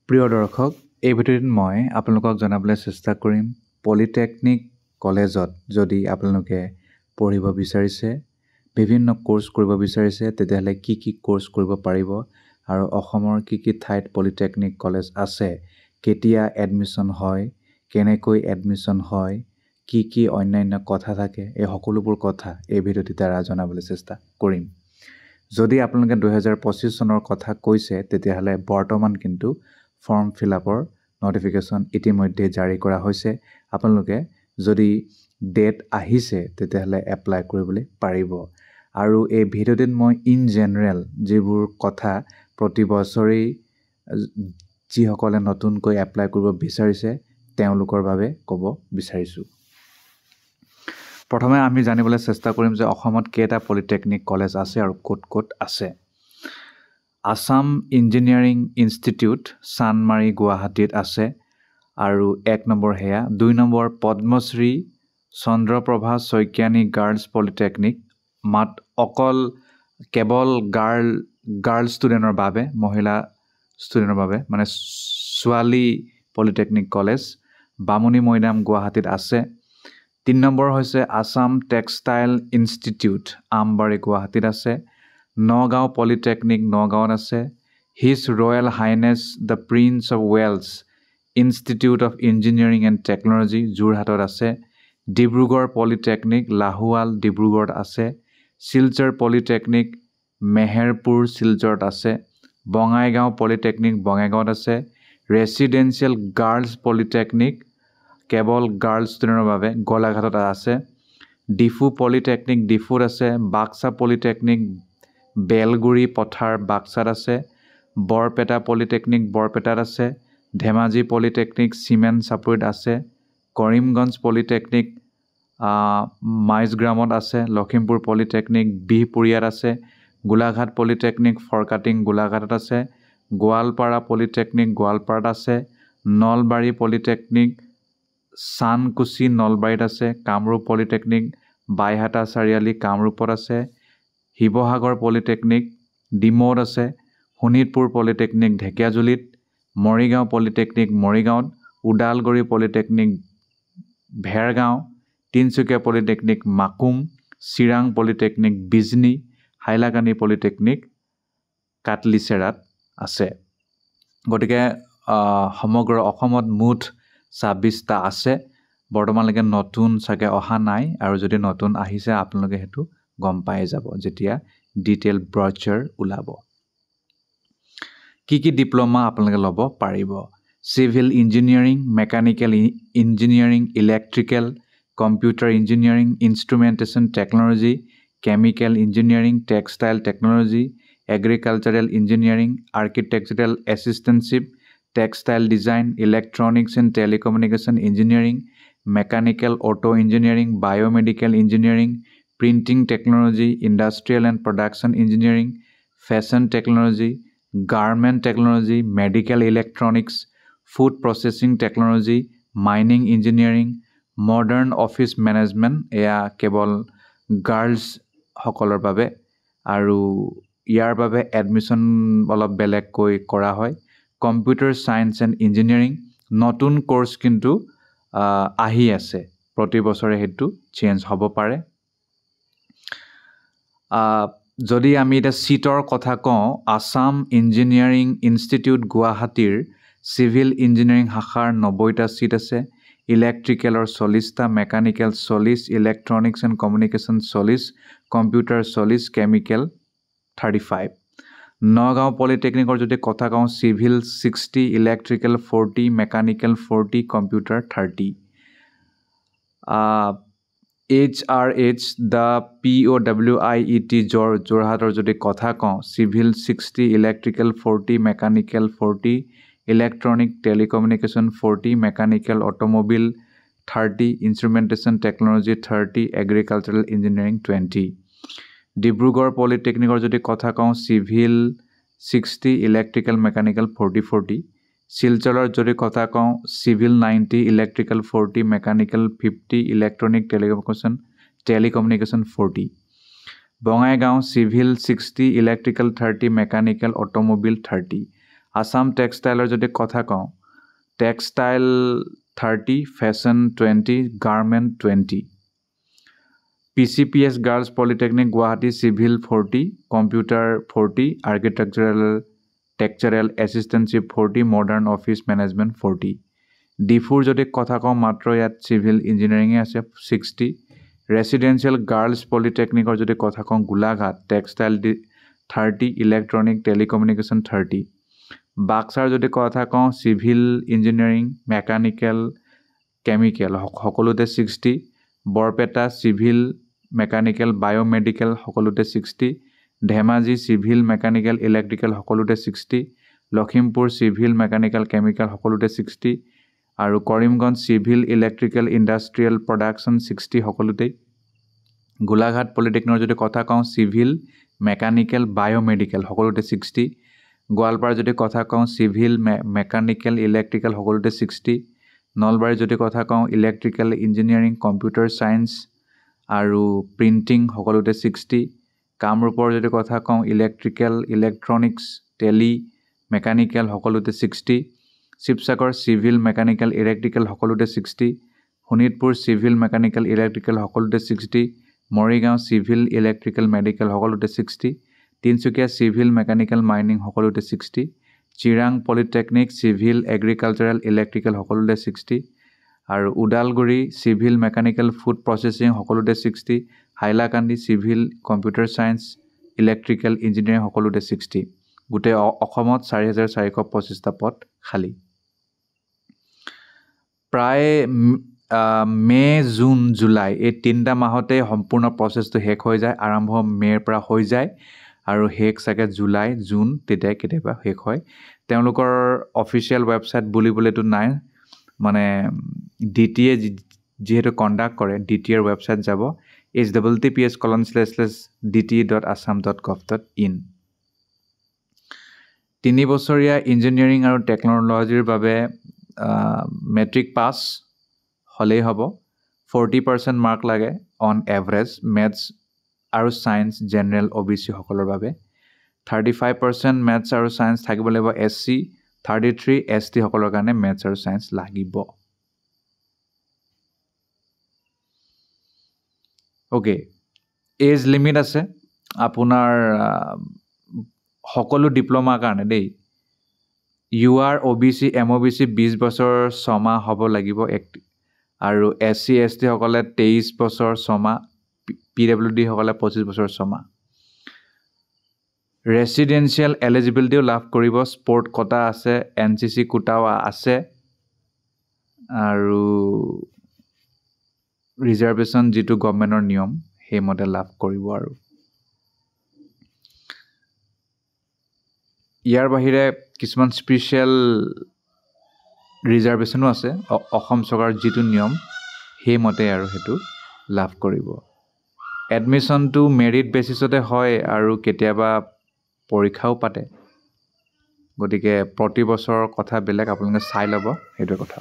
প্ৰিয় দৰ্শক, এই ভিডিঅ'ত মই আপোনালোকক জনাবলৈ চেষ্টা কৰিম পলিটেকনিক কলেজত যদি আপোনালোকে পঢ়িব বিচাৰিছে, বিভিন্ন কোৰ্স কৰিব বিচাৰিছে, তেতিয়াহ'লে কি কোৰ্স কৰিব পাৰিব আৰু অসমৰ কি ঠাইত পলিটেকনিক কলেজ আছে, কেতিয়া এডমিশন হয়, কেনেকৈ এডমিশন হয়, কি অন্যান্য কথা থাকে, এই সকলোবোৰ কথা এই ভিডিঅ'টিৰ দ্বাৰা জনাবলৈ চেষ্টা কৰিম। যদি আপোনালোকে 2025 চনৰ কথা কৈছে, তেতিয়াহ'লে বৰ্তমান কিন্তু ফৰ্ম ফিলআপৰ নটিফিকেশ্যন ইতিমধ্যে জাৰি কৰা হৈছে। আপোনালোকে যদি ডেট আহিছে তেতিয়াহ'লে এপ্লাই কৰিবলৈ পাৰিব। আৰু এই ভিডিঅ'টিত মই ইন জেনেৰেল যিবোৰ কথা প্ৰতি বছৰেই যিসকলে নতুনকৈ এপ্লাই কৰিব বিচাৰিছে তেওঁলোকৰ বাবে ক'ব বিচাৰিছোঁ। প্ৰথমে আমি জানিবলৈ চেষ্টা কৰিম যে অসমত কেইটা পলিটেকনিক কলেজ আছে আৰু ক'ত আছে। আসাম ইঞ্জিনিয়াৰিং ইনষ্টিটিউট চানমাৰী গুৱাহাটীত আছে আৰু 1 নম্বৰ সেয়া। 2 number Padmashri Chandraprabha Saikiani girls polytechnic, কেৱল গাৰ্ল ষ্টুডেণ্টৰ বাবে, মহিলা ষ্টুডেণ্টৰ বাবে, মানে ছোৱালী পলিটেকনিক কলেজ বামুণী মৈদাম গুৱাহাটীত আছে। 3 নম্বৰ হৈছে আসাম টেক্সটাইল ইনষ্টিটিউট আমবাৰী গুৱাহাটীত আছে। নগাঁও পলিটেকনিক নগাঁৱত আছে। His royal highness the prince of Wales institute of engineering and technology যোৰহাটত আছে। ডিব্ৰুগড় পলিটেকনিক লাহোৱাল ডিব্ৰুগড়ত আছে। শিলচৰ পলিটেকনিক মেহেৰপুৰ শিলচৰত আছে। বঙাইগাঁও পলিটেকনিক বঙাইগাঁৱত আছে। ৰেচিডেঞ্চিয়েল গাৰ্লছ পলিটেকনিক কেৱল গাৰ্ল ষ্টুডেণ্টৰ বাবে গোলাঘাটত আছে। ডিফু পলিটেকনিক ডিফুত আছে। বাক্সা পলিটেকনিক বেলগুৰি পথাৰ বাক্সাত আছে। বৰপেটা পলিটেকনিক বৰপেটাত আছে। ধেমাজি পলিটেকনিক চিমেণ্ট চাপৰিত আছে। কৰিমগঞ্জ পলিটেকনিক মাইজগ্ৰামত আছে। লখিমপুৰ পলিটেকনিক বিহপুৰীয়াত আছে। গোলাঘাট পলিটেকনিক ফৰকাটিং গোলাঘাটত আছে। গোৱালপাৰা পলিটেকনিক গোৱালপাৰাত আছে। নলবাৰী পলিটেকনিক চানকুচি নলবাৰীত আছে। কামৰূপ পলিটেকনিক বাইহাটা চাৰিআলি কামৰূপত আছে। শিৱসাগৰ পলিটেকনিক ডিমৌত আছে। শোণিতপুৰ পলিটেকনিক ঢেকীয়াজুলিত। মৰিগাঁও পলিটেকনিক মৰিগাঁৱত। Udalguri polytechnic Bhergaon. Tinsukia polytechnic Makum. Chirang polytechnic Bijni. Hailakandi polytechnic কাটলিচেৰাত আছে। গতিকে সমগ্ৰ অসমত মুঠ 26টা আছে। বৰ্তমানলৈকে নতুন চাগে অহা নাই, আৰু যদি নতুন আহিছে আপোনালোকে সেইটো গম পাই যাব যেতিয়া ডিটেইল ব্ৰচাৰ ওলাব। কি ডিপ্ল'মা আপোনালোকে ল'ব পাৰিব। Civil engineering, mechanical engineering, electrical, computer engineering, instrumentation technology, chemical engineering, textile technology, agricultural engineering, architectural assistantship, textile design, electronics and telecommunication engineering, mechanical auto engineering, biomedical engineering, printing technology, industrial and production engineering, fashion technology, garment technology, medical electronics, food processing technology, mining engineering, modern office management, এয়া কেৱল গাৰ্লছসকলৰ বাবে, আৰু ইয়াৰ বাবে admission অলপ বেলেগকৈ কৰা হয়। Computer science and engineering, নতুন কোৰ্ছ কিন্তু আহি আছে, প্ৰতি বছৰে সেইটো চেঞ্জ হ'ব পাৰে। যদি আমি এতিয়া চিটৰ কথা কওঁ, আসাম ইঞ্জিনিয়াৰিং ইনষ্টিটিউট গুৱাহাটীৰ চিভিল ইঞ্জিনিয়াৰিং শাখাৰ 90টা চিট আছে। ইলেক্ট্ৰিকেলৰ 40টা, mechanical 40, electronics and communication 40, computer 40, chemical 35। Nagaon পলিটেকনিকৰ যদি কথা কওঁ, civil 60, electrical 40, mechanical 40, computer 30। HRH the POWIET যোৰহাটৰ যদি কথা কওঁ, civil 60, electrical 40, mechanical 40, electronic telecommunication 40, mechanical automobile 30, instrumentation technology 30, agricultural engineering 20। Dibrugarh পলিটেকনিকৰ যদি কথা কওঁ, চিভিল 60, ইলেক্ট্ৰিকেল মেকানিকেল 40। শিলচৰৰ যদি কথা কওঁ, civil 90, electrical 40, mechanical 50, electronic telecommunication 40। Bongaigaon civil 60, electrical 30, mechanical automobile 30। Assam টেক্সটাইলৰ যদি কথা কওঁ textile 30 fashion 20 garment 20 PCPS girls polytechnic Guwahati civil 40 computer 40 architectural assistantship 40 modern office management 40 ডিফুৰ যদি কথা কওঁ মাত্ৰ ইয়াত চিভিল ইঞ্জিনিয়াৰিঙে আছে 60 ৰেচিডেঞ্চিয়েল গাৰ্লছ পলিটেকনিকৰ যদি কথা কওঁ গোলাঘাট টেক্সটাইল 30 ইলেক্ট্ৰনিক টেলিকমিউনিকেশ্যন 30 বাক্সাৰ যদি কথা কওঁ চিভিল ইঞ্জিনিয়াৰিং মেকানিকেল কেমিকেল সকলোতে 60 বৰপেটা চিভিল মেকানিকেল বায়োমেডিকেল সকলোতে 60 ধেমাজি চিভিল মেকানিকেল ইলেক্ট্ৰিকেল সকলোতে 60 লখিমপুৰ চিভিল মেকানিকেল কেমিকেল সকলোতে 60 আৰু Karimganj civil electrical industrial production 60 সকলোতে গোলাঘাট পলিটেকনিকৰ যদি কথা কওঁ চিভিল মেকানিকেল বায়োমেডিকেল সকলোতে 60 গোৱালপাৰা যদি কথা কওঁ চিভিল মেকানিকেল ইলেক্ট্ৰিকেল সকলোতে 60 নলবাৰী যদি কথা কওঁ ইলেক্ট্ৰিকেল ইঞ্জিনিয়াৰিং কম্পিউটাৰ সায়েন্স আৰু প্ৰিণ্টিং সকলোতে 60 কামৰূপৰ যদি কথা কওঁ ইলেক্ট্ৰিকেল ইলেক্ট্ৰনিক্স টেলি মেকানিকেল সকলোতে 60 শিৱসাগৰ চিভিল মেকানিকেল ইলেক্ট্ৰিকেল সকলোতে 60 শোণিতপুৰ চিভিল মেকানিকেল ইলেক্ট্ৰিকেল সকলোতে 60 মৰিগাঁও চিভিল ইলেক্ট্ৰিকেল মেডিকেল সকলোতে 60 তিনচুকীয়া চিভিল মেকানিকেল মাইনিং সকলোতে 60 Chirang polytechnic civil agricultural electrical সকলোতে 60 আৰু Udalguri civil mechanical food processing সকলোতে 60 Hailakandi civil computer science electrical engineering সকলোতে 60 গোটেই অসমত 4425টা পদ খালী প্ৰায় মে জুন জুলাই এই তিনিটা মাহতে সম্পূৰ্ণ প্ৰচেছটো শেষ হৈ যায় আৰম্ভ মেৰ পৰা হৈ যায় আৰু শেষ চাগে জুলাই জুন তেতিয়া কেতিয়াবা শেষ হয় তেওঁলোকৰ অফিচিয়েল ৱেবছাইট বুলিবলৈতো নাই মানে ডিটিএ যেহেতু কণ্ডাক্ট কৰে ডিটিএৰ ৱেবছাইট যাব https://dte.assam.gov.in 3 বছৰীয়া ইঞ্জিনিয়াৰিং আৰু টেকন'লজিৰ বাবে মেট্ৰিক পাছ হ'লেই হ'ব 40% মাৰ্ক লাগে অন এভাৰেজ মেথছ আৰু সায়েন্স জেনাৰেল OBC সকলৰ বাবে 35% মেথছ আৰু সায়েন্স থাকিব লাগিব SC 33 ST সকলৰ কাৰণে মেথছ আৰু সায়েন্স লাগিব ওকে এজ লিমিট আছে আপোনাৰ সকলো ডিপ্লোমা কাৰণে দেই UR OBC MOBC 20 বছৰ 6 মাহ হ'ব লাগিব আৰু SC ST সকলে 23 বছৰ 6 মাহ PWD সকলে 25 বছৰ 6 মাহ ৰেচিডেঞ্চিয়েল এলিজিবিলিটিও লাভ কৰিব স্পৰ্ট কোটা আছে NCC কোটাও আছে আৰু ৰিজাৰ্ভেশ্যন যেটো গভৰ্ণমেণ্টৰ নিয়ম সেইমতে লাভ কৰিব আৰু ইয়াৰ বাহিৰে কিছুমান স্পেশাল ৰিজাৰ্ভেশ্যনো আছে অসম চৰকাৰৰ যেটো নিয়ম সেইমতে আৰু হেতু লাভ কৰিব এডমিশনটো মেৰিট বেচিছতে হয় আৰু কেতিয়াবা পৰীক্ষাও পাতে গতিকে প্ৰতি বছৰৰ কথা বেলেগ আপোনালোকে চাই ল'ব সেইটো কথা